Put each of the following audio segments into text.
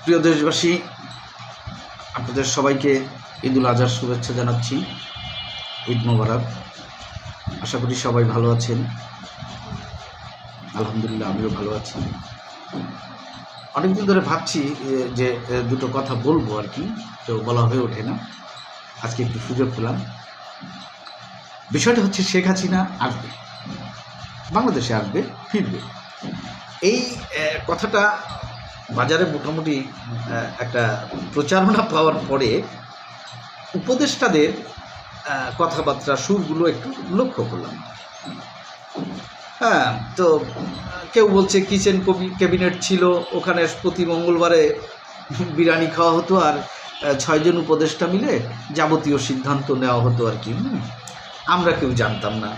প্রিয় দেশবাসী, আপনাদের সবাইকে ঈদুল আজহার শুভেচ্ছা জানাচ্ছি। ঈদ মোবারক। আশা করি সবাই ভালো আছেন। আলহামদুলিল্লাহ, আমিও ভালো আছি। অনেকদিন ধরে ভাবছি যে দুটো কথা বলবো আর কি, তো বলা হয়ে ওঠে না। আজকে একটু সুযোগ পেলাম। বিষয়টা হচ্ছে শেখ হাসিনা আসবে, বাংলাদেশে আসবে, ফিরবে। এই কথাটা বাজারে মোটামুটি একটা প্রচারণা পাওয়ার পরে উপদেষ্টাদের কথাবার্তা সুরগুলো একটু লক্ষ্য করলাম। হ্যাঁ, তো কেউ বলছে কিচেন ক্যাবিনেট ছিল, ওখানে প্রতি মঙ্গলবারে বিরিয়ানি খাওয়া হতো আর 6 জন উপদেষ্টা মিলে যাবতীয় সিদ্ধান্ত নেওয়া হতো আর কি। আমরা কেউ জানতাম না।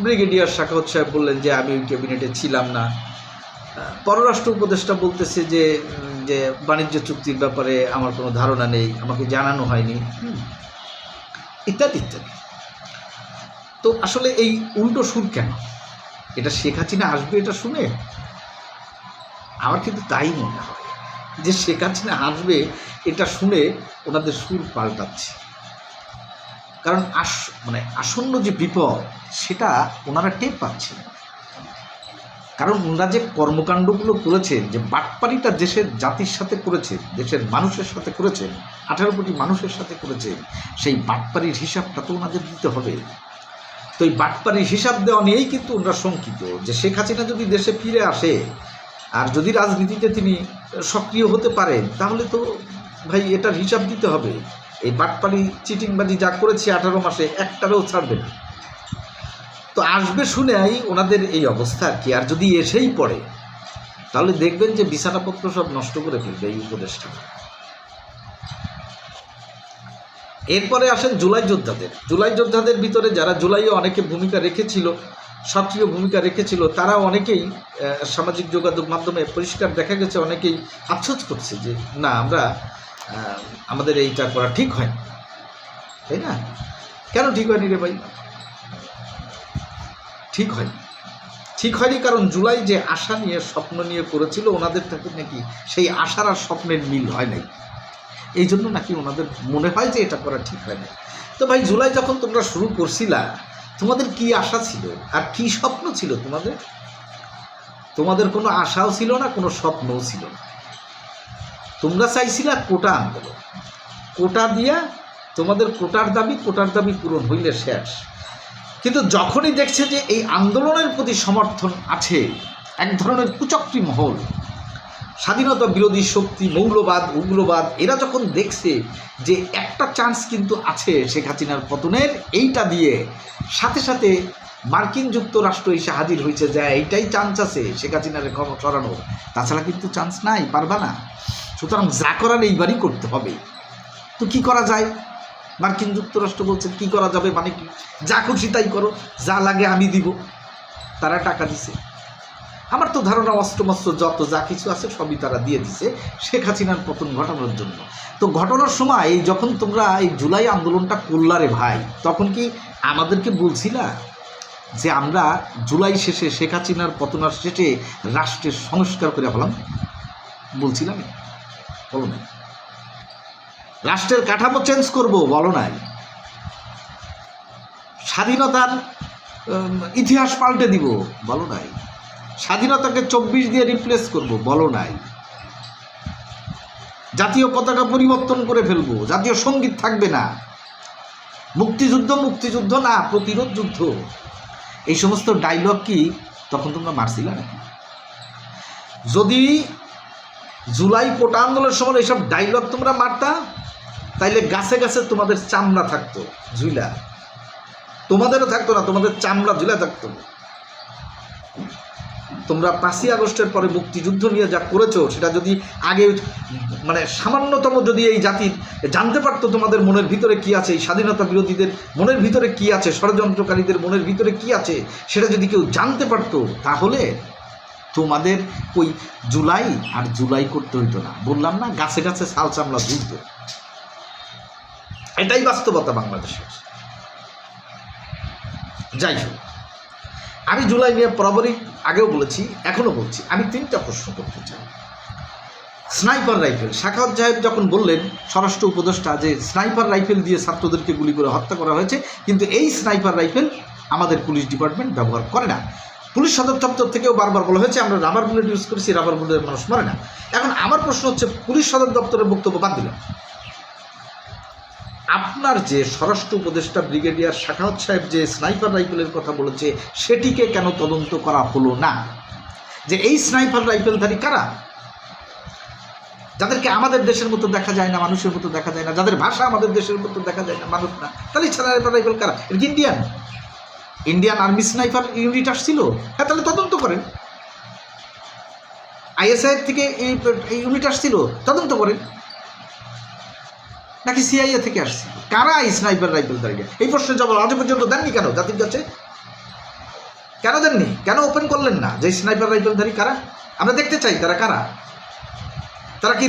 ব্রিগেডিয়ার শাখাওয়াত সাহেব বললেন যে আমি ওই ক্যাবিনেটে ছিলাম না। পররাষ্ট্র উপদেষ্টা বলতেছে যে যে বাণিজ্য চুক্তির ব্যাপারে আমার কোনো ধারণা নেই, আমাকে জানানো হয়নি, ইত্যাদি ইত্যাদি। তো আসলে এই উল্টো সুর কেন? এটা শেখ হাসিনা আসবে এটা শুনে আমার কিন্তু তাই মনে হয় যে শেখ হাসিনা আসবে এটা শুনে ওনাদের সুর পাল্টাচ্ছে। কারণ আসন্ন যে বিপদ সেটা ওনারা টের পাচ্ছেন। কারণ ওনারা যে কর্মকাণ্ডগুলো করেছেন, যে বাটপাড়িটা দেশের জাতির সাথে করেছেন, দেশের মানুষের সাথে করেছেন, 18 কোটি মানুষের সাথে করেছেন, সেই বাটপাড়ির হিসাবটা তো ওনাদের দিতে হবে। তো এই বাটপাড়ির হিসাব দেওয়া নিয়েই কিন্তু ওনারা শঙ্কিত যে শেখ হাসিনা যদি দেশে ফিরে আসে আর যদি রাজনীতিতে তিনি সক্রিয় হতে পারেন, তাহলে তো ভাই এটার হিসাব দিতে হবে। এই বাটপাড়ি চিটিংবাজি যা করেছে 18 মাসে একটারও ছাড়বে না। তো আসবে শুনেই ওনাদের এই অবস্থা আর কি। আর যদি এসেই পড়ে তাহলে দেখবেন যে বিছানাপত্র সব নষ্ট করে ফেলবে এই উপদেশটা। এরপরে আসেন জুলাই যোদ্ধাদের। জুলাই যোদ্ধাদের ভিতরে যারা জুলাইয়ে অনেকে ভূমিকা রেখেছিল, সক্রিয় ভূমিকা রেখেছিল, তারা অনেকেই সামাজিক যোগাযোগ মাধ্যমে পরিষ্কার দেখা গেছে অনেকেই আফসোস করছে যে না, আমাদের এইটা করা ঠিক হয়নি। তাই না? কেন ঠিক হয়নি রে ভাই? ঠিক হয়নি কারণ জুলাই যে আশা নিয়ে স্বপ্ন নিয়ে করেছিল ওনাদের থেকে নাকি সেই আশার আর স্বপ্নের মিল হয় নাই। এই জন্য নাকি ওনাদের মনে হয় যে এটা করা ঠিক হয় না। তো ভাই, জুলাই যখন তোমরা শুরু করছিলা, তোমাদের কি আশা ছিল আর কি স্বপ্ন ছিল? তোমাদের কোনো আশাও ছিল না, কোনো স্বপ্নও ছিল না। তোমরা চাইছিলা কোটা আন্দোলন, কোটা দিয়া তোমাদের কোটার দাবি পূরণ হইলে শেষ। কিন্তু যখনই দেখছে যে এই আন্দোলনের প্রতি সমর্থন আছে এক ধরনের কুচক্রী মহল, স্বাধীনতা বিরোধী শক্তি, মৌলবাদ, উগ্রবাদ, এরা যখন দেখছে যে একটা চান্স কিন্তু আছে শেখ হাসিনার পতনের, এইটা দিয়ে সাথে সাথে মার্কিন যুক্তরাষ্ট্র এসে হাজির হয়েছে যে এইটাই চান্স আছে শেখ হাসিনার ক্ষমতা সরানোর, তাছাড়া কিন্তু চান্স নাই, পারবা না। সুতরাং যা করার এইবারই করতে হবে। তো কি করা যায়? মার্কিন যুক্তরাষ্ট্র বলছে কি করা যাবে, মানে কি, যা খুশি তাই করো, যা লাগে আমি দিব। তারা টাকা দিছে, আমার তো ধারণা অস্ত্রমস্ত্র যত যা কিছু আছে সবই তারা দিয়ে দিছে শেখ হাসিনার পতন ঘটানোর জন্য। তো ঘটনার সময় যখন তোমরা এই জুলাই আন্দোলনটা করলারে ভাই, তখন কি আমাদেরকে বলছিলা যে আমরা জুলাই শেষে শেখ হাসিনার পতনের শেষে রাষ্ট্রের সংস্কার করে হলাম? বলছিলাম? বলো নাই। রাষ্ট্রের কাঠামো চেঞ্জ করব, বলো নাই। স্বাধীনতার ইতিহাস পাল্টে দিব, বলো নাই। স্বাধীনতাকে 24 দিয়ে রিপ্লেস করব, বলো নাই। জাতীয় পতাকা পরিবর্তন করে ফেলবো, জাতীয় সঙ্গীত থাকবে না, মুক্তিযুদ্ধ না, প্রতিরোধ যুদ্ধ। এই সমস্ত ডায়লগ কি তখন তোমরা মারছিলা নাকি? যদি জুলাই কোটা আন্দোলনের সময় এইসব ডায়লগ তোমরা মারতা, তাইলে গাছে গাছে তোমাদের চামড়া থাকতো ঝুলা, তোমাদেরও থাকতো না, তোমাদের চামড়া ঝুলা থাকতো। তোমরা 5ই আগস্টের পরে মুক্তিযুদ্ধ নিয়ে যা করেছো, সেটা যদি আগে সামান্যতম যদি এই জাতি জানতে পারতো তোমাদের মনের ভিতরে কি আছে, এই স্বাধীনতা বিরোধীদের মনের ভিতরে কি আছে, ষড়যন্ত্রকারীদের মনের ভিতরে কি আছে, সেটা যদি কেউ জানতে পারতো, তাহলে তোমাদের ওই জুলাই করতে হইতো না। বললাম না, গাছে গাছে ছাল চামড়া ঝুলতো। এটাই বাস্তবতা বাংলাদেশের। যাই হোক, আমি জুলাই নিয়ে বরাবরই আগেও বলেছি, এখনও বলছি, আমি 3টা প্রশ্ন করতে চাই। স্নাইপার রাইফেল, সাখাওয়াত সাহেব যখন বললেন স্বরাষ্ট্র উপদেষ্টা যে স্নাইপার রাইফেল দিয়ে ছাত্রদেরকে গুলি করে হত্যা করা হয়েছে, কিন্তু এই স্নাইপার রাইফেল আমাদের পুলিশ ডিপার্টমেন্ট ব্যবহার করে না। পুলিশ সদর দপ্তর থেকেও বারবার বলা হয়েছে আমরা রাবার বুলেট ইউজ করেছি, রাবার বুলেটের মানুষ মরে না। এখন আমার প্রশ্ন হচ্ছে, পুলিশ সদর দপ্তরের বক্তব্য বাদ দিলাম, আপনার যে স্বরাষ্ট্র উপদেষ্টা ব্রিগেডিয়ার সাখাওয়াত সাহেব যে স্নাইপার রাইফেলের কথা বলেছে সেটিকে কেন তদন্ত করা হলো না? যে এই স্নাইপার রাইফেলধারী কারা, যাদেরকে আমাদের দেশের মতো দেখা যায় না, মানুষের মতো দেখা যায় না, যাদের ভাষা আমাদের দেশের মতো দেখা যায় না, মানুষ না, তাহলে স্নাইপার রাইফেল কারা? এটা ইন্ডিয়ান আর্মি স্নাইপার ইউনিট আসছিল, হ্যাঁ তাহলে তদন্ত করেন। ISI থেকে এই ইউনিট আসছিল, তদন্ত করেন। নাকি CIA থেকে আসছিল? কারা এই স্নাইপার রাইফেলধারীরা? এই প্রশ্নের জবাব আজ পর্যন্ত দেননি কেন জাতির কাছে? কেন দেননি? কেন ওপেন করলেন না যে স্নাইপার রাইফেলধারী কারা? আমরা দেখতে চাই তারা কারা। তারা কি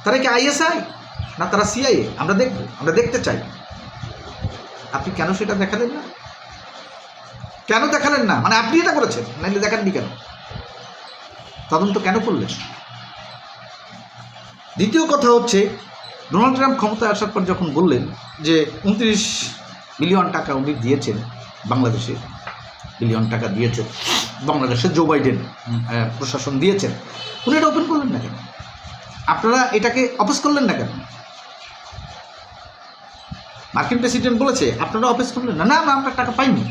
তারা কি ISI না তারা CIA? আমরা দেখব, আমরা দেখতে চাই। আপনি কেন সেটা দেখালেন না? কেন দেখালেন না? মানে আপনি এটা করেছেন, নাইলে দেখাননি কেন? তদন্ত কেন করলেন? দ্বিতীয় কথা হচ্ছে, ডোনাল্ড ট্রাম্প ক্ষমতায় আসার পর যখন বললেন যে 29 বিলিয়ন টাকা উনি দিয়েছেন বাংলাদেশে, বিলিয়ন টাকা দিয়েছেন বাংলাদেশে, জো বাইডেন প্রশাসন দিয়েছেন, উনি এটা ওপেন করলেন না কেন? আপনারা এটাকে অপোজ করলেন না কেন? মার্কিন প্রেসিডেন্ট বলেছে, আপনারা অপোজ করলেন না। না আমরা টাকা পাইনি,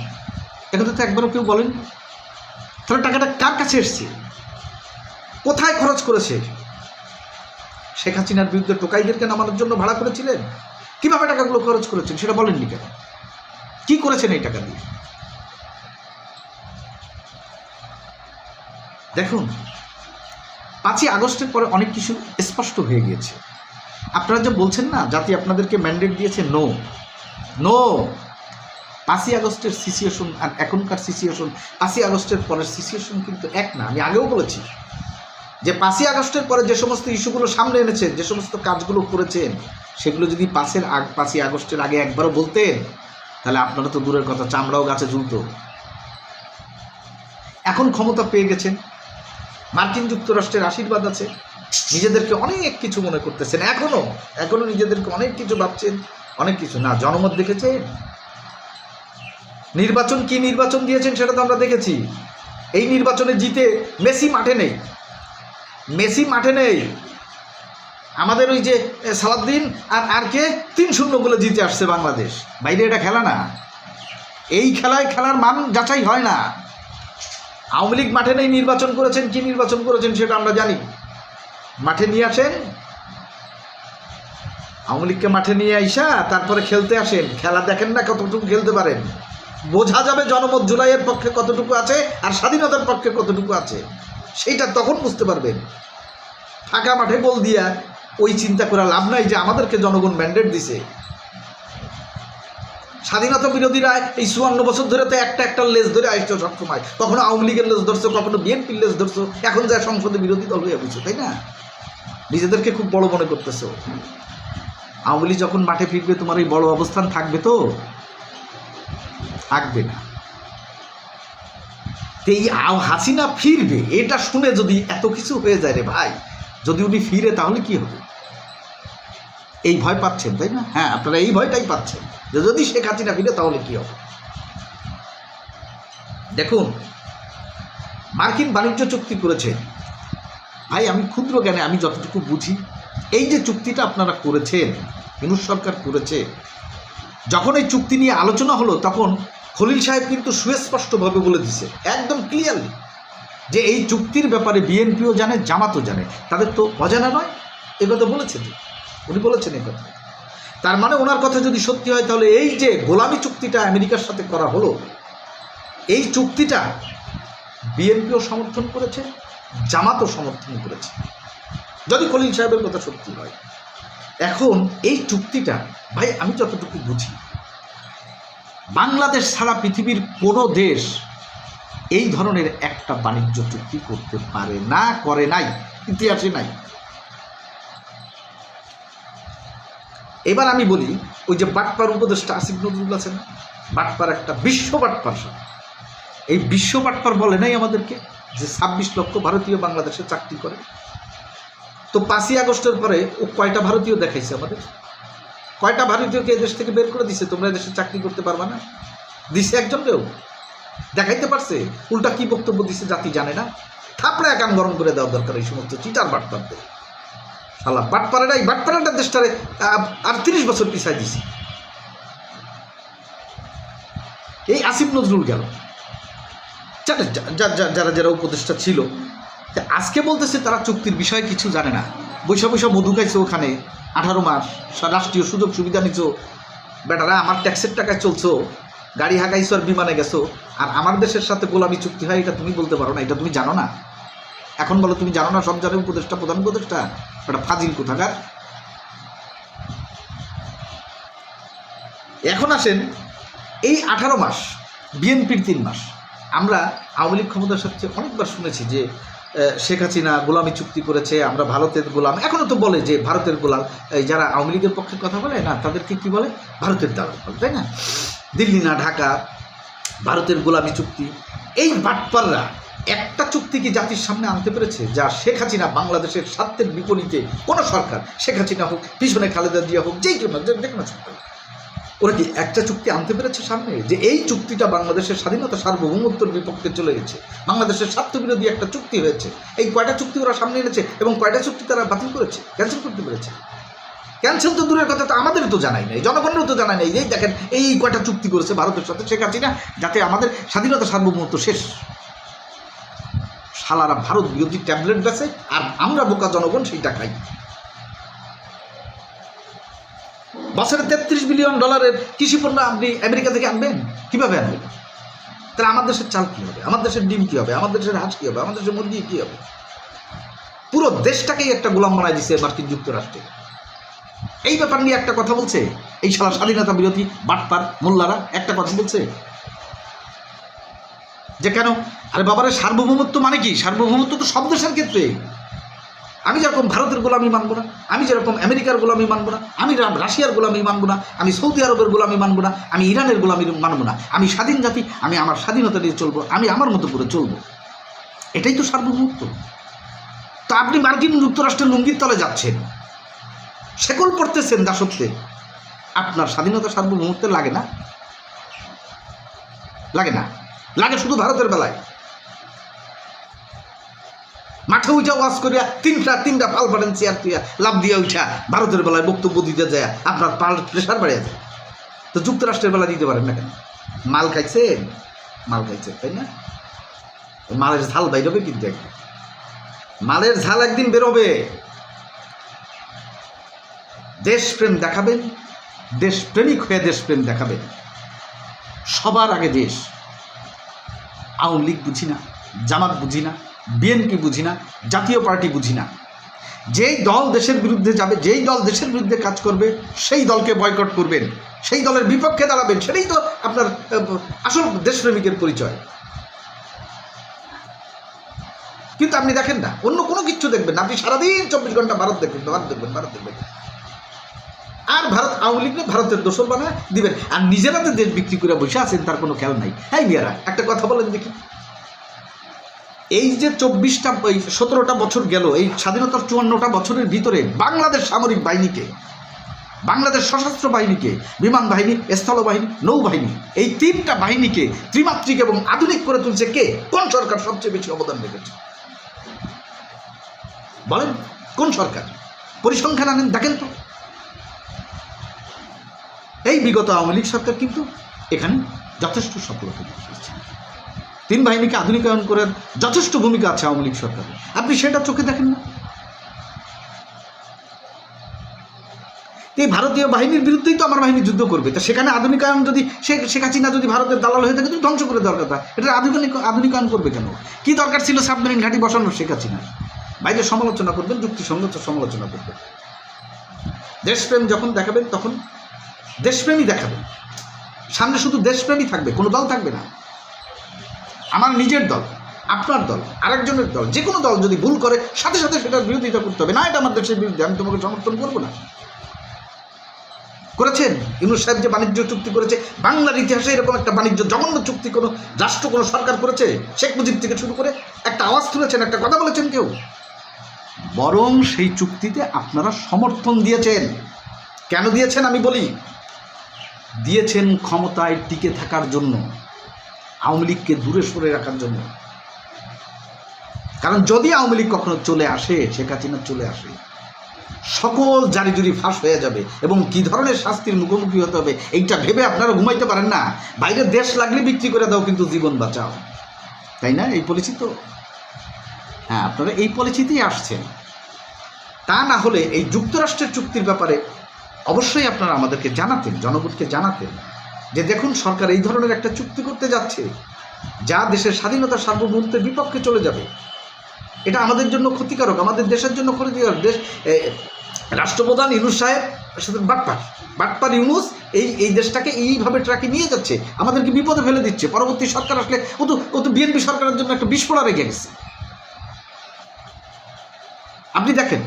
এখন তো একবারও কেউ বলেন। তাহলে টাকাটা কার কাছে এসছে, কোথায় খরচ করেছে? শেখ হাসিনার বিরুদ্ধে টোকাইদেরকে নামানোর জন্য ভাড়া করেছিলেন? কিভাবে টাকাগুলো খরচ করেছেন সেটা বলেননি কেন? কি করেছেন এই টাকা দিয়ে? দেখুন, 5ই আগস্টের পরে অনেক কিছু স্পষ্ট হয়ে গিয়েছে। আপনারা যে বলছেন না জাতি আপনাদেরকে ম্যান্ডেট দিয়েছে, নো 5ই আগস্টের সিচুয়েশন আর এখনকার সিচুয়েশন, 5ই আগস্টের পরের সিচুয়েশন কিন্তু এক না। আমি আগেও বলেছি যে 5ই আগস্টের পরে যে সমস্ত ইস্যুগুলো সামনে এনেছেন, যে সমস্ত কাজগুলো করেছেন, সেগুলো যদি 5ই আগস্টের আগে একবারও বলতেন, তাহলে আপনারা তো দূরের কথা, চামড়াও গাছে ঝুলত। এখন ক্ষমতা পেয়ে গেছেন, মার্কিন যুক্তরাষ্ট্রের আশীর্বাদ আছে, নিজেদেরকে অনেক কিছু মনে করতেছেন, এখনো নিজেদেরকে অনেক কিছু ভাবছেন, অনেক কিছু না। জনমত দেখেছেন, নির্বাচন কি নির্বাচন দিয়েছেন সেটা তো আমরা দেখেছি। এই নির্বাচনে জিতে মেসি মাঠে নেই, আমাদের ওই যে সালাউদ্দিন আর কে 3-0 বলে জিতে আসছে বাংলাদেশ। বাইরে এটা খেলা না, এই খেলায় খেলার মান যাচাই হয় না। আওয়ামী লীগ মাঠে নেই, নির্বাচন করেছেন, কি নির্বাচন করেছেন সেটা আমরা জানি। মাঠে নিয়ে আসেন, আওয়ামী লীগকে মাঠে নিয়ে আইসা তারপরে খেলতে আসেন, খেলা দেখেন না কতটুকু খেলতে পারেন, বোঝা যাবে জনমত জুলাইয়ের পক্ষে কতটুকু আছে আর স্বাধীনতার পক্ষে কতটুকু আছে, সেইটা তখন বুঝতে পারবেন। ফাঁকা মাঠে বল দিয়া ওই চিন্তা করে লাভ নাই যে আমাদেরকে জনগণ ম্যান্ডেট দিছে। স্বাধীনতা বিরোধীরা এই 54 বছর ধরে তো একটা লেজ ধরে আসছো সবসময়, কখনো আওয়ামী লীগের লেজ ধরছো, কখনো বিএনপির লেজ ধরছো, এখন যা সংসদে বিরোধী দল হয়ে বুঝছো, তাই না? নিজেদেরকে খুব বড় মনে করতেছো। আওয়ামী লীগ যখন মাঠে ফিরবে তোমার এই বড় অবস্থান থাকবে তো? থাকবে না। এই হাসিনা ফিরবে এটা শুনে যদি এত কিছু হয়ে যায় রে ভাই, যদি উনি ফিরে তাহলে কি হবে? এই ভয় পাচ্ছেন, তাই না? হ্যাঁ, আপনারা এই ভয়টাই পাচ্ছেন যে যদি শেখ হাসিনা ফিরে তাহলে কি হবে। দেখুন, মার্কিন বাণিজ্য চুক্তি করেছে ভাই, আমি ক্ষুদ্র জ্ঞানে আমি যতটুকু বুঝি, এই যে চুক্তিটা আপনারা করেছেন, ইউনূস সরকার করেছে, যখন এই চুক্তি নিয়ে আলোচনা হলো তখন খলিল সাহেব কিন্তু সুস্পষ্টভাবে বলে দিছে, একদম ক্লিয়ারলি, যে এই চুক্তির ব্যাপারে বিএনপিও জানে, জামাতও জানে, তাদের তো অজানা নয়। এ কথা বলেছেন, উনি বলেছেন এই কথা। তার মানে ওনার কথা যদি সত্যি হয় তাহলে এই যে গোলামি চুক্তিটা আমেরিকার সাথে করা হলো, এই চুক্তিটা বিএনপিও সমর্থন করেছে, জামাতও সমর্থন করেছে, যদি খলিল সাহেবের কথা সত্যি হয়। এখন এই চুক্তিটা ভাই আমি যতটুকু বুঝি, বাংলাদেশ ছাড়া পৃথিবীর কোনো দেশ এই ধরনের একটা বাণিজ্য চুক্তি করতে পারে না, করে নাই, ইতিহাসে নাই। এবার আমি বলি, ওই যে বাটপার উপদেষ্টা আসিফ নজরুল আছে না, বাটপার একটা বিশ্ব বাটপার, এই বিশ্ব বাটপার বলে নাই আমাদেরকে যে 26 লক্ষ ভারতীয় বাংলাদেশে চাকরি করে। তো 5ই আগস্টের পরে ও কয়টা ভারতীয় দেখাইছে আমাদের? কয়টা ভারতীয়কে এদেশ থেকে বের করে দিছে, তোমরা এদেশে চাকরি করতে পারবা না? দিছে একজনকেও? দেখাইতে পারছে? উল্টা কি বক্তব্য দিছে জাতি জানে না? থাপড়ে একান গরম করে দেওয়া দরকার এই সমস্ত চিটার বাটপারদের। শালা বাটপাড়াটা দেশটারে আর 30 বছর পিছাই দিছে। এই আসিফ নজরুল গেল, যারা যারা উপদেষ্টা ছিল, আজকে বলতেছে তারা চুক্তির বিষয়ে কিছু জানে না। বৈশা বৈশা মধু খাইছো ওখানে 18 মাস, রাষ্ট্রীয় সুযোগ সুবিধা নিছো, বেটারা আমার ট্যাক্সের টাকায় চলছো, গাড়ি হাঁকাইছো আর বিমানে গেছো, আর আমার দেশের সাথে গোলামি চুক্তি হয় এটা তুমি বলতে পারো না? এটা তুমি জানো না? এখন বলো তুমি জানো না? সব জানে উপদেষ্টা, প্রধান উপদেষ্টা, এটা ফাজিল কোথাকার। এখন আসেন এই 18 মাস, বিএনপির 3 মাস, আমরা আওয়ামী লীগ ক্ষমতার সাথে অনেকবার শুনেছি যে শেখ হাসিনা গোলামি চুক্তি করেছে, আমরা ভারতের গোলাম। এখনও তো বলে যে ভারতের গোলাম, যারা আওয়ামী লীগের পক্ষে কথা বলে না তাদেরকে কি বলে? ভারতের দালাল বলে, তাই না? দিল্লি না ঢাকা, ভারতের গোলামি চুক্তি। এই বাটপাররা একটা চুক্তি কি জাতির সামনে আনতে পেরেছে যা শেখ হাসিনা বাংলাদেশের স্বার্থের বিপরীতে? কোনো সরকার, শেখ হাসিনা হোক, পিছনে খালেদা জিয়া হোক, যেই জন্য যে কোনো সরকার, ওরা কি একটা চুক্তি আনতে পেরেছে সামনে যে এই চুক্তিটা বাংলাদেশের স্বাধীনতা সার্বভৌমত্বের বিপক্ষে চলে গেছে, বাংলাদেশের স্বার্থবিরোধী একটা চুক্তি হয়েছে? এই কয়টা চুক্তি ওরা সামনে এনেছে এবং কয়টা চুক্তি তারা বাতিল করেছে, ক্যান্সেল করতে পেরেছে? ক্যান্সেল তো দূরের কথা, তো আমাদের তো জানাই নাই, জনগণেরও তো জানাই নাই। এই দেখেন এই কয়টা চুক্তি করেছে ভারতের সাথে শেখ হাসিনা, যাতে আমাদের স্বাধীনতা সার্বভৌমত্ব শেষ। শালারা ভারত বিরোধী ট্যাবলেট বেছে আর আমরা বোকা জনগণ সেইটা খাই। বছরে $33 বিলিয়ন কৃষি পণ্য আপনি আমেরিকা থেকে আনবেন, কীভাবে আনবেন? তাহলে আমার দেশের চাল কী হবে, আমার দেশের ডিম কী হবে, আমার দেশের হাঁস কী হবে, আমার দেশের মুরগি কী হবে? পুরো দেশটাকেই একটা গোলাম বানায় দিচ্ছে মার্কিন যুক্তরাষ্ট্রে। এই ব্যাপার নিয়ে একটা কথা বলছে এই শালা স্বাধীনতা বিরোধী বাটপার মোল্লারা? একটা কথা বলছে যে কেন? আরে বাবারে, সার্বভৌমত্ব মানে কি? সার্বভৌমত্ব তো সব দেশের ক্ষেত্রে। আমি যেরকম ভারতের গোলামি মানব না, আমি যেরকম আমেরিকার গোলামি মানব না, আমি রাশিয়ার গোলামি মানব না, আমি সৌদি আরবের গোলামি মানব না, আমি ইরানের গোলামি মানব না। আমি স্বাধীন জাতি, আমি আমার স্বাধীনতা দিয়ে চলবো, আমি আমার মতো করে চলবো। এটাই তো সার্বভৌমত্ব। তো আপনি মার্কিন যুক্তরাষ্ট্রের লুঙ্গির তলে যাচ্ছেন, শেকল পড়তেছেন দাসত্বে, আপনার স্বাধীনতা সার্বভৌমত্ব লাগে না? লাগে না? লাগে শুধু ভারতের বেলায়। মাঠে উঠা ওয়াজ করিয়া তিনটা পাল পারেন চেয়ার তুইয়া লাভ দিয়া উঠা ভারতের বেলায় বক্তব্য দিতে যায়, আপনার পাল প্রেশার বাড়িয়ে যায়। তো যুক্তরাষ্ট্রের বেলা দিতে পারেন না কেন? মাল খাইছেন, তাই না? মালের ঝাল বাইরবে, কিন্তু একদিন মালের ঝাল একদিন বেরোবে। দেশপ্রেম দেখাবেন, দেশপ্রেমিক হয়ে দেশপ্রেম দেখাবেন। সবার আগে দেশ। আওয়ামী লীগ বুঝি না, জামাত বুঝি না, বিএনপি বুঝি না, জাতীয় পার্টি বুঝি না। যেই দল দেশের বিরুদ্ধে যাবে, যেই দল দেশের বিরুদ্ধে কাজ করবে, সেই দলকে বয়কট করবেন, সেই দলের বিপক্ষে দাঁড়াবেন। সেটাই তো আপনার আসল দেশপ্রেমিকের পরিচয়। কিন্তু আপনি দেখেন না, অন্য কোনো কিছু দেখবেন না, আপনি সারাদিন 24 ঘন্টা ভারত দেখবেন। আর ভারত আওয়ামী লীগকে ভারতের দোসর বানায় দিবেন, আর নিজেরা তো দেশ বিক্রি করে বসে আছেন, তার কোনো খেয়াল নাই। হ্যাঁ মিয়ারা, একটা কথা বলেন দেখি, এই যে 17টা বছর গেল, এই স্বাধীনতার 54টা বছরের ভিতরে বাংলাদেশ সামরিক বাহিনীকে, বাংলাদেশ সশস্ত্র বাহিনীকে, বিমান বাহিনী, স্থলবাহিনী, নৌবাহিনী, এই 3টা বাহিনীকে ত্রিমাত্রিক এবং আধুনিক করে তুলছে কে? কোন সরকার সবচেয়ে বেশি অবদান রেখেছে? বলেন কোন সরকার? পরিসংখ্যান আনেন, দেখেন তো। এই বিগত আওয়ামী লীগ সরকার কিন্তু এখানে যথেষ্ট সফলতা দেখিয়েছে। 3 বাহিনীকে আধুনিকায়ন করার যথেষ্ট ভূমিকা আছে আওয়ামী লীগ সরকারের, আপনি সেটা চোখে দেখেন না। এই ভারতীয় বাহিনীর বিরুদ্ধেই তো আমার বাহিনী যুদ্ধ করবে, তা সেখানে আধুনিকায়ন যদি শেখ হাসিনা যদি ভারতের দালাল হয়ে থাকে, তুমি ধ্বংস করে দেওয়ার কথা। এটা আধুনিকায়ন করবে কেন? কি দরকার ছিল সাবমেরিন ঘাঁটি বসানোর শেখ হাসিনা? বাইরে সমালোচনা করবেন, যুক্তিসঙ্গত সমালোচনা করবেন। দেশপ্রেম যখন দেখাবেন তখন দেশপ্রেমই দেখাবেন। সামনে শুধু দেশপ্রেমই থাকবে, কোনো দল থাকবে না। আমার নিজের দল, আপনার দল, আরেকজনের দল, যে কোনো দল যদি ভুল করে সাথে সাথে সেটার বিরোধিতা করতে হবে। না, এটা আমার দেশের বিরুদ্ধে, আমি তোমাকে সমর্থন করবো না। করেছেন? ইউনূস সাহেব যে বাণিজ্য চুক্তি করেছে, বাংলার ইতিহাসে এরকম একটা বাণিজ্য জঘন্য চুক্তি কোনো রাষ্ট্র, কোনো সরকার করেছে? শেখ মুজিব থেকে শুরু করে একটা আওয়াজ তুলেছেন, একটা কথা বলেছেন কেউ? বরং সেই চুক্তিতে আপনারা সমর্থন দিয়েছেন। কেন দিয়েছেন আমি বলি। দিয়েছেন ক্ষমতায় টিকে থাকার জন্য, আওয়ামী লীগকে দূরে সরে রাখার জন্য। কারণ যদি আওয়ামী লীগ কখনো চলে আসে, শেখ হাসিনা চলে আসে, সকল জারিজুরি ফাঁস হয়ে যাবে এবং কী ধরনের শাস্তির মুখোমুখি হতে হবে এইটা ভেবে আপনারা ঘুমাইতে পারেন না। বাইরের দেশ লাগলে বিক্রি করে দাও, কিন্তু জীবন বাঁচাও, তাই না? এই পলিসি তো, হ্যাঁ, আপনারা এই পলিসিতেই আসছেন। তা না হলে এই যুক্তরাষ্ট্রের চুক্তির ব্যাপারে অবশ্যই আপনারা আমাদেরকে জানাতেন, জনগণকে জানাতেন যে দেখুন সরকার এই ধরনের একটা চুক্তি করতে যাচ্ছে যা দেশের স্বাধীনতা সার্বভৌমত্বের বিপক্ষে চলে যাবে। এটা আমাদের জন্য ক্ষতিকারক, আমাদের দেশের জন্য ক্ষতিকারক। রাষ্ট্রপ্রধান ইউনূস সাহেব সাথে বাটপার ইউনূস এই দেশটাকে এইভাবে ট্র্যাকে নিয়ে যাচ্ছে, আমাদেরকে বিপদে ফেলে দিচ্ছে। পরবর্তী সরকার আসলে ও তো বিএনপি সরকারের জন্য একটা বিস্ফোরণ রেখে গেছে। আপনি দেখেন,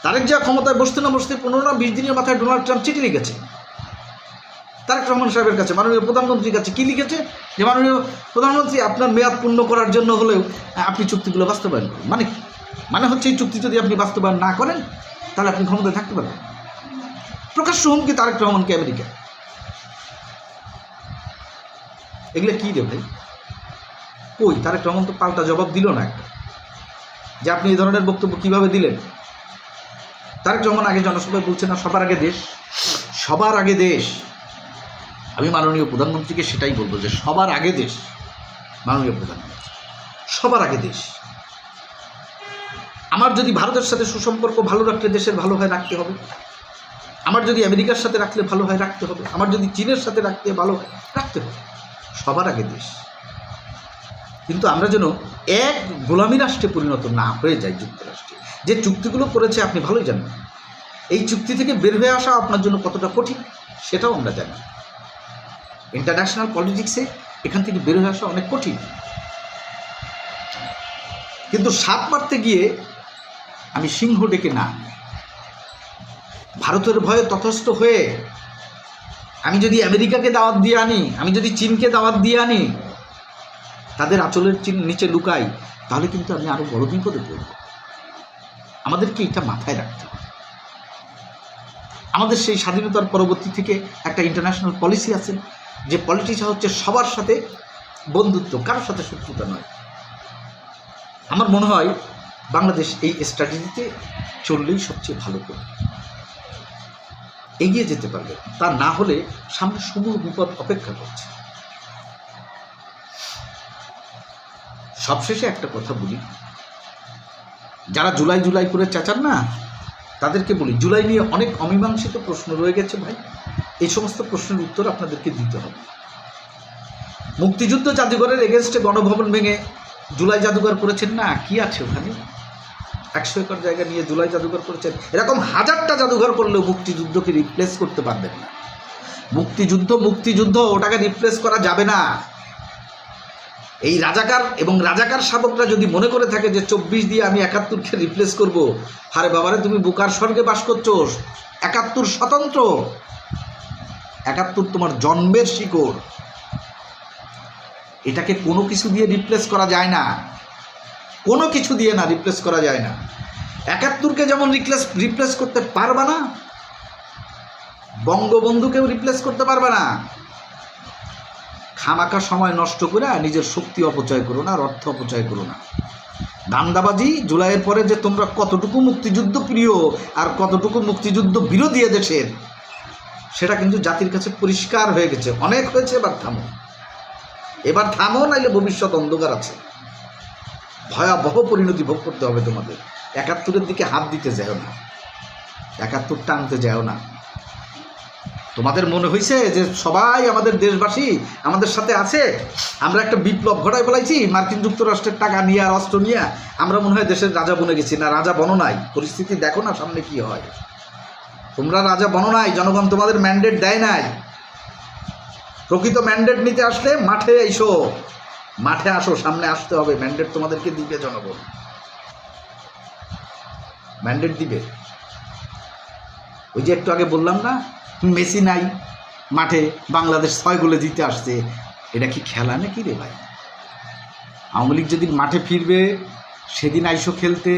তারেক জিয়া ক্ষমতায় বসতে না বসতে 15-20 দিনের মাথায় ডোনাল্ড ট্রাম্প চিঠি লিখেছে তারেক রহমান সাহেবের কাছে, মাননীয় প্রধানমন্ত্রীর কাছে। কি লিখেছে? যে মাননীয় প্রধানমন্ত্রী, আপনার মেয়াদ পূর্ণ করার জন্য হলেও আপনি চুক্তিগুলো বাস্তবায়ন করুন। মানে কি? মানে হচ্ছে এই চুক্তি যদি আপনি বাস্তবায়ন না করেন তাহলে আপনি ক্ষমতায় থাকতে পারবেন। প্রকাশ্য হুমকি তারেক রহমানকে আমেরিকা। এগুলো কী রে ভাই? কই তারেক রহমান তো পাল্টা জবাব দিল না একটা, যে আপনি এই ধরনের বক্তব্য কীভাবে দিলেন। তারেক রহমান আগে জনসভায় বলছে না সবার আগে দেশ, সবার আগে দেশ। আমি মাননীয় প্রধানমন্ত্রীকে সেটাই বলবো যে সবার আগে দেশ। মাননীয় প্রধানমন্ত্রী, সবার আগে দেশ। আমার যদি ভারতের সাথে সুসম্পর্ক ভালো রাখলে দেশের ভালো হয়, রাখতে হবে। আমার যদি আমেরিকার সাথে রাখলে ভালো হয়, রাখতে হবে। আমার যদি চীনের সাথে রাখতে ভালো হয়, রাখতে হবে। সবার আগে দেশ। কিন্তু আমরা যেন এক গোলামী রাষ্ট্রে পরিণত না হয়ে যাই। যুক্তরাষ্ট্রে যে চুক্তিগুলো করেছে আপনি ভালোই জানেন। এই চুক্তি থেকে বের হয়ে আসা আপনার জন্য কতটা কঠিন সেটাও আমরা জানি। ইন্টারন্যাশনাল পলিটিক্সে এখান থেকে বের হয়ে আসা অনেক কঠিন। কিন্তু সাপ মারতে গিয়ে আমি সিংহ ডেকে না, ভারতের ভয়ে তথস্থ হয়ে আমি যদি আমেরিকাকে দাওয়াত দিয়ে আনি, আমি যদি চীনকে দাওয়াত দিয়ে আনি, তাদের আঁচলের নিচে লুকাই, তাহলে কিন্তু আমি আরও বড় বিপদে পড়ব। আমাদেরকে এটা মাথায় রাখতে হবে। আমাদের সেই স্বাধীনতার পরবর্তী থেকে একটা ইন্টারন্যাশনাল পলিসি আছে, যে পলিটিক্স হচ্ছে সবার সাথে বন্ধুত্ব, কারোর সাথে শত্রুতা নয়। আমার মনে হয় বাংলাদেশ এই স্ট্র্যাটেজিতে চললেই সবচেয়ে ভালো করে এগিয়ে যেতে পারবে। তা না হলে সামনে সমূহ বিপদ অপেক্ষা করছে। সবশেষে একটা কথা বলি, যারা জুলাই জুলাই করে চেঁচান না, তাদেরকে বলি জুলাই নিয়ে অনেক অমীমাংসিত প্রশ্ন রয়ে গেছে ভাই। এই সমস্ত প্রশ্নের উত্তর আপনাদেরকে দিতে হবে। মুক্তিযুদ্ধ জাদুঘরের এগেনস্টে গণভবন ভেঙে জুলাই জাদুঘর করেছেন না, কি আছে ওখানে? 100 একর জায়গা নিয়ে জুলাই জাদুঘর করেছেন। এরকম হাজারটা জাদুঘর করলেও মুক্তিযুদ্ধকে রিপ্লেস করতে পারবেন না। মুক্তিযুদ্ধ ওটাকে রিপ্লেস করা যাবে না। এই রাজাকার এবং রাজাকার শাবকরা যদি মনে করে থাকে যে 24 দিয়ে আমি 71কে রিপ্লেস করব, আরে বাবারে, তুমি বুকার স্বর্গে বাস করছো। 71 স্বতন্ত্র, 71 তোমার জন্মের শিকড়। এটাকে কোনো কিছু দিয়ে রিপ্লেস করা যায় না, কোনো কিছু দিয়ে না রিপ্লেস করা যায় না। 71কে যেমন রিপ্লেস করতে পারবে না, বঙ্গবন্ধুকেও রিপ্লেস করতে পারবে না। খামাকা সময় নষ্ট করে নিজের শক্তি অপচয় করো না, আর অর্থ অপচয় করো না। দান্দাবাজি জুলাইয়ের পরে যে তোমরা কতটুকু মুক্তিযুদ্ধ প্রিয় আর কতটুকু মুক্তিযুদ্ধ বিরোধী দেশের, সেটা কিন্তু জাতির কাছে পরিষ্কার হয়ে গেছে। অনেক হয়েছে, এবার থামো, নাইলে ভবিষ্যৎ অন্ধকার আছে। ভয়াবহ পরিণতি ভোগ করতে হবে তোমাদের। 71-এর দিকে হাত দিতে যাও না, 71 টানতে যাও না। তোমাদের মনে হয়েছে যে সবাই আমাদের দেশবাসী আমাদের সাথে আছে, আমরা একটা বিপ্লব ঘটাই ফেলাইছি, মার্কিন যুক্তরাষ্ট্রের টাকা নিয়ে আর অস্ত্র নিয়ে আমরা মনে হয় দেশের রাজা বনে গেছি। না, রাজা বনো নাই। পরিস্থিতি দেখো না সামনে কি হয়। তোমরা রাজা বনো নাই, জনগণ তোমাদের ম্যান্ডেট দেয় নাই। প্রকৃত ম্যান্ডেট নিতে আসলে মাঠে এসো, মাঠে আসো, সামনে আসতে হবে। ম্যান্ডেট তোমাদেরকে দিবে জনগণ, ম্যান্ডেট দিবে। ওই যে একটু আগে বললাম না, মেসি নাই মাঠে, বাংলাদেশ 6 গোলে জিতে আসছে, এটা কি খেলা নাকি রে ভাই? আওয়ামী লীগ যেদিন মাঠে ফিরবে সেদিন আইসো খেলতে,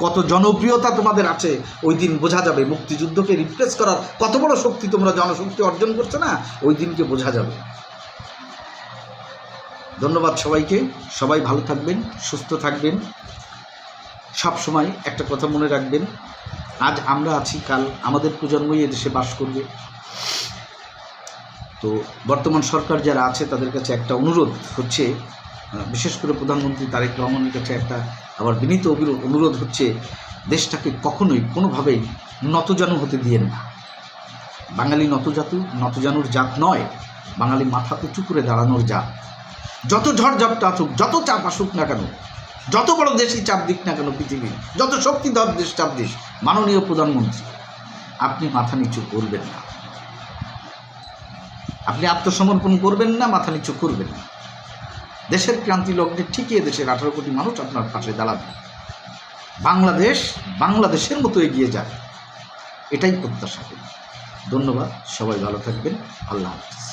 কত জনপ্রিয়তা তোমাদের আছে ওই দিন বোঝা যাবে। মুক্তিযুদ্ধকে রিপ্লেস করার কত বড় শক্তি তোমরা জনশক্তি অর্জন করছো না, ওই দিনকে বোঝা যাবে। ধন্যবাদ সবাইকে, সবাই ভালো থাকবেন, সুস্থ থাকবেন। সব সময় একটা কথা মনে রাখবেন, আজ আমরা আছি, কাল আমাদের প্রজন্মই এদেশে বাস করবে। তো বর্তমান সরকার যারা আছে তাদের কাছে একটা অনুরোধ হচ্ছে, বিশেষ করে প্রধানমন্ত্রী তারেক রহমানের কাছে একটা আবার বিনীত অনুরোধ হচ্ছে, দেশটাকে কখনোই কোনোভাবেই নতজানু হতে দিয়েন না। বাঙালি নতজানুর জাত নয়, বাঙালি মাথা উঁচু করে দাঁড়ানোর জাত। যত ঝড়ঝাপটা আসুক, যত চাপ আসুক না কেন, যত বড় দেশই চাপ দিক না কেন পৃথিবী, যত শক্তিধর দেশ চাপ দিস, মাননীয় প্রধানমন্ত্রী আপনি মাথা নিচু করবেন না, আপনি আত্মসমর্পণ করবেন না, মাথা নিচু করবেন না। দেশের ক্রান্তি লগ্নে ঠিকই দেশের 18 কোটি মানুষ আপনার পাশে দাঁড়াবে। বাংলাদেশের মতো এগিয়ে যায়, এটাই প্রত্যাশা করি। ধন্যবাদ, সবাই ভালো থাকবেন। আল্লাহ হাফেজ।